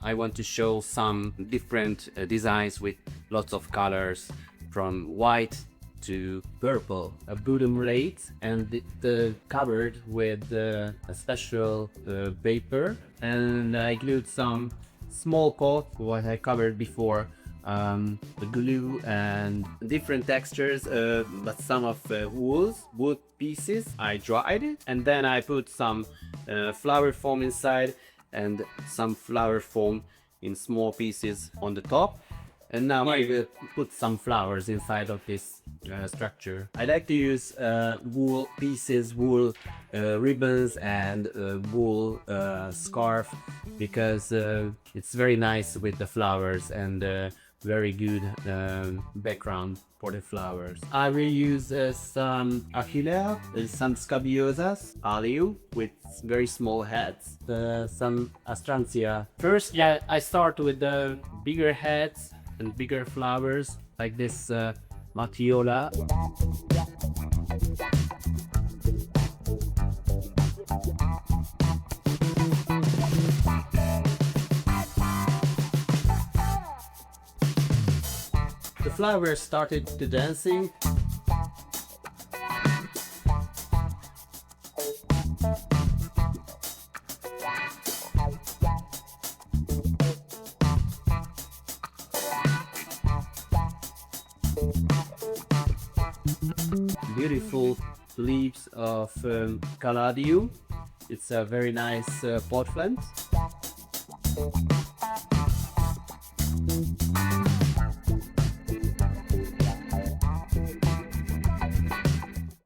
I want to show some different designs with lots of colors, from white to purple. A bottom plate and the covered with a special paper, and I glued some small coat, what I covered before, the glue and different textures, but some of wood pieces. I dried it, and then I put some flower foam inside and some flower foam in small pieces on the top. And now I will put some flowers inside of this structure. I like to use wool pieces, wool ribbons and wool scarf, because it's very nice with the flowers and very good background for the flowers. I will use some Achillea, some Scabiosas, Allium with very small heads, some Astrantia. First, yeah, I start with the bigger heads and bigger flowers, like this Matthiola. The flowers started to dancing. Beautiful leaves of Caladium. It's a very nice pot plant.